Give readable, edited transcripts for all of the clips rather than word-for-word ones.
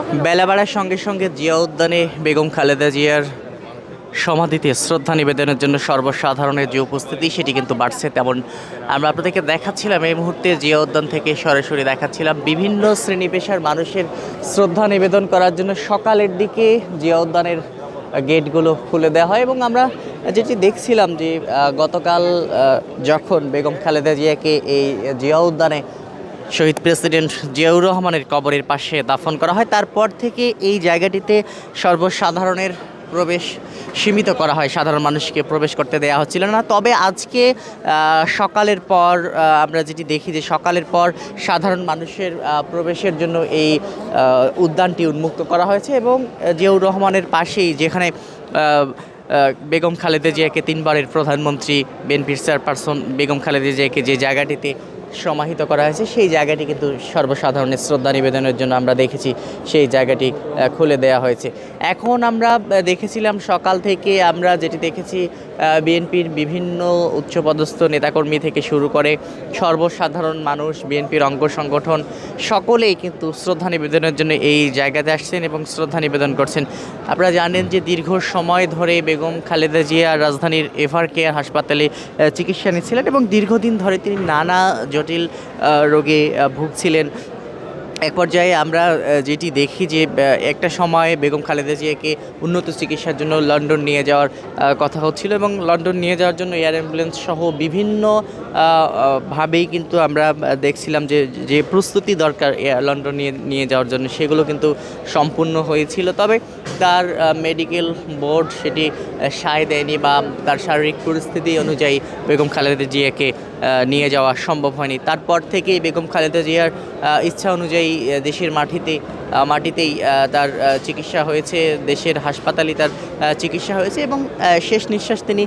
বেলা বাড়ার সঙ্গে সঙ্গে জিয়া উদ্যানে বেগম খালেদা জিয়ার সমাধিতে শ্রদ্ধা নিবেদনের জন্য সর্বসাধারণের যে উপস্থিতি সেটি কিন্তু বাড়ছে। তেমন আমরা আপনাদেরকে দেখাচ্ছিলাম এই মুহূর্তে জিয়া উদ্যান থেকে সরাসরি দেখাচ্ছিলাম বিভিন্ন শ্রেণী পেশার মানুষের শ্রদ্ধা নিবেদন করার জন্য সকালের দিকে জিয়া উদ্যানের গেটগুলো খুলে দেওয়া হয়। এবং আমরা যেটি দেখছিলাম যে গতকাল যখন বেগম খালেদা জিয়াকে এই জিয়া উদ্যানে শহীদ প্রেসিডেন্ট জিয়াউর রহমানের কবরের পাশে দাফন করা হয়, তারপর থেকে এই জায়গাটিতে সর্বসাধারণের প্রবেশ সীমিত করা হয়, সাধারণ মানুষকে প্রবেশ করতে দেওয়া হচ্ছিল না। তবে আজকে সকালের পর আমরা যেটি দেখি যে সকালের পর সাধারণ মানুষের প্রবেশের জন্য এই উদ্যানটি উন্মুক্ত করা হয়েছে। এবং জিয়াউর রহমানের পাশেই যেখানে বেগম খালেদা জিয়াকে তিনবারের প্রধানমন্ত্রী, বিএনপির চেয়ারপারসন বেগম খালেদা জিয়াকে যে জায়গাটিতে সমাহিত করা হয়েছে সেই জায়গাটি কিন্তু সর্বসাধারণের শ্রদ্ধা নিবেদনের জন্য আমরা দেখেছি সেই জায়গাটি খুলে দেওয়া হয়েছে। এখন আমরা দেখেছিলাম সকাল থেকে আমরা যেটি দেখেছি বিএনপির বিভিন্ন উচ্চপদস্থ নেতাকর্মী থেকে শুরু করে সর্বসাধারণ মানুষ, বিএনপির অঙ্গ সংগঠন সকলেই কিন্তু শ্রদ্ধা নিবেদনের জন্য এই জায়গাতে আসছেন এবং শ্রদ্ধা নিবেদন করছেন। আপনারা জানেন যে দীর্ঘ সময় ধরে বেগম খালেদা জিয়া রাজধানীর এভার কেয়ার হাসপাতালে চিকিৎসা নিচ্ছিলেন এবং দীর্ঘদিন ধরে তিনি নানা জটিল রোগে ভুগছিলেন। এক পর্যায়ে আমরা যেটি দেখি যে একটা সময় বেগম খালেদা জিয়াকে উন্নত চিকিৎসার জন্য লন্ডন নিয়ে যাওয়ার কথা হচ্ছিল এবং লন্ডন নিয়ে যাওয়ার জন্য এয়ার অ্যাম্বুলেন্স সহ বিভিন্ন ভাবেই কিন্তু আমরা দেখছিলাম যে যে প্রস্তুতি দরকার লন্ডন নিয়ে যাওয়ার জন্য সেগুলো কিন্তু সম্পূর্ণ হয়েছিল। তবে তার মেডিকেল বোর্ড সেটি সায় দেয়নি বা তার শারীরিক পরিস্থিতি অনুযায়ী বেগম খালেদা জিয়াকে নিয়ে যাওয়া সম্ভব হয়নি। তারপর থেকেই বেগম খালেদা জিয়ার ইচ্ছা অনুযায়ী দেশের মাটিতেই তার চিকিৎসা হয়েছে, দেশের হাসপাতালে তার চিকিৎসা হয়েছে এবং শেষ নিঃশ্বাস তিনি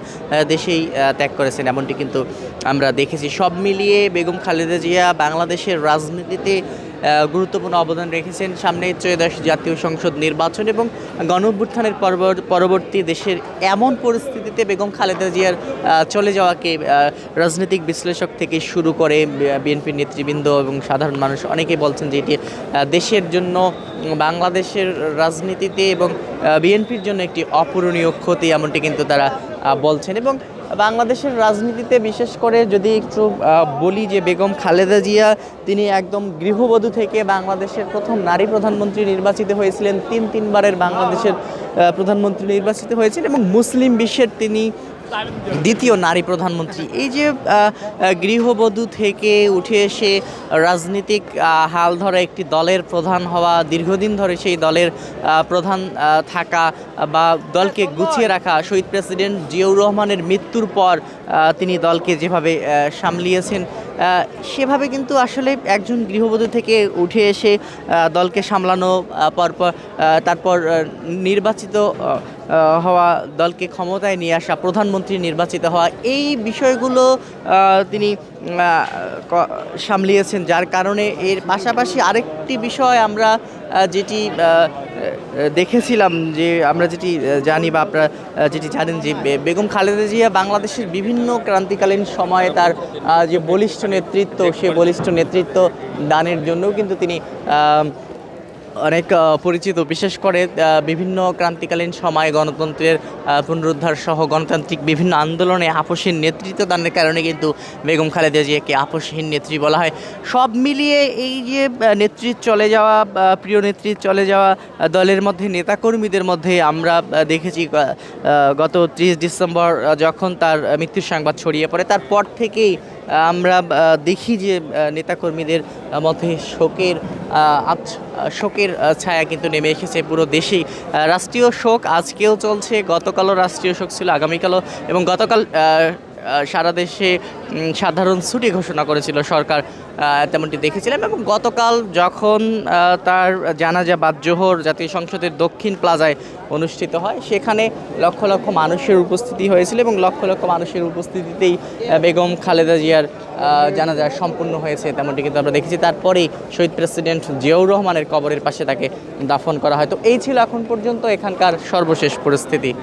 দেশেই ত্যাগ করেছেন, এমনটি কিন্তু আমরা দেখেছি। সব মিলিয়ে বেগম খালেদা জিয়া বাংলাদেশের রাজনীতিতে গুরুত্বপূর্ণ অবদান রেখেছেন। সামনে ত্রয়োদশ জাতীয় সংসদ নির্বাচন এবং গণঅভ্যুত্থানের পরবর্তী দেশের এমন পরিস্থিতিতে বেগম খালেদা জিয়ার চলে যাওয়াকে রাজনৈতিক বিশ্লেষক থেকে শুরু করে বিএনপির নেতৃবৃন্দ এবং সাধারণ মানুষ অনেকেই বলছেন যে এটি দেশের জন্য, বাংলাদেশের রাজনীতিতে এবং বিএনপির জন্য একটি অপূরণীয় ক্ষতি, এমনটি কিন্তু তারা বলছেন। এবং বাংলাদেশের রাজনীতিতে বিশেষ করে যদি একটু বলি যে বেগম খালেদা জিয়া তিনি একদম গৃহবধূ থেকে বাংলাদেশের প্রথম নারী প্রধানমন্ত্রী নির্বাচিত হয়েছিলেন, তিনবারের বাংলাদেশের প্রধানমন্ত্রী নির্বাচিত হয়েছিলেন এবং মুসলিম বিশ্বের তিনি দ্বিতীয় নারী প্রধানমন্ত্রী। এই যে গৃহবধূ থেকে উঠে এসে রাজনীতিক হাল ধরা একটি দলের প্রধান হওয়া, দীর্ঘদিন ধরে সেই দলের প্রধান থাকা বা দলকে গুছিয়ে রাখা, শহীদ প্রেসিডেন্ট জিয়াউর রহমানের মৃত্যুর পর তিনি দলকে যেভাবে সামলিয়েছেন সেভাবে কিন্তু আসলে একজন গৃহবধূ থেকে উঠে এসে দলকে সামলানো, তারপর নির্বাচিত হওয়া, দলকে ক্ষমতায় নিয়ে আসা, প্রধানমন্ত্রী নির্বাচিত হওয়া, এই বিষয়গুলো তিনি সামলিয়েছেন। যার কারণে এর পাশাপাশি আরেকটি বিষয় আমরা যেটি দেখেছিলাম, যে আমরা যেটি জানি বা আপনারা যেটি জানেন যে বেগম খালেদা জিয়া বাংলাদেশের বিভিন্ন ক্রান্তিকালীন সময়ে তার যে বলিষ্ঠ নেতৃত্ব, সে বলিষ্ঠ নেতৃত্ব দানের জন্যও কিন্তু তিনি অনেক পরিচিত। বিশেষ করে বিভিন্ন ক্রান্তিকালীন সময়ে গণতন্ত্রের পুনরুদ্ধার সহ গণতান্ত্রিক বিভিন্ন আন্দোলনে আপসহীন নেতৃত্ব দানের কারণে কিন্তু বেগম খালেদা জিয়াকে আপসহীন নেত্রী বলা হয়। সব মিলিয়ে এই যে নেতৃত্ব চলে যাওয়া, প্রিয় নেতৃত্ব চলে যাওয়া দলের মধ্যে নেতাকর্মীদের মধ্যে আমরা দেখেছি গত 30 ডিসেম্বর যখন তার মৃত্যুর সংবাদ ছড়িয়ে পড়ে, তারপর থেকেই আমরা দেখি যে নেতাকর্মীদের মধ্যে শোকের ছায়া কিন্তু নেমে এসেছে পুরো দেশেই। রাষ্ট্রীয় শোক আজকেও চলছে, গতকালও রাষ্ট্রীয় শোক ছিল, আগামীকালও, এবং গতকাল সারা দেশে সাধারণ ছুটি ঘোষণা করেছিল সরকার, তেমনটি দেখেছিলাম। এবং গতকাল যখন তার জানাজা বাদ জোহর জাতীয় সংসদের দক্ষিণ প্লাজায় অনুষ্ঠিত হয়, সেখানে লক্ষ লক্ষ মানুষের উপস্থিতি হয়েছিল এবং লক্ষ লক্ষ মানুষের উপস্থিতিতেই বেগম খালেদা জিয়ার জানাজা সম্পূর্ণ হয়েছে, তেমনটি কিন্তু আমরা দেখেছি। তারপরেই শহীদ প্রেসিডেন্ট জিয়াউর রহমানের কবরের পাশে তাকে দাফন করা হয়। তো এই ছিল এখন পর্যন্ত এখানকার সর্বশেষ পরিস্থিতি।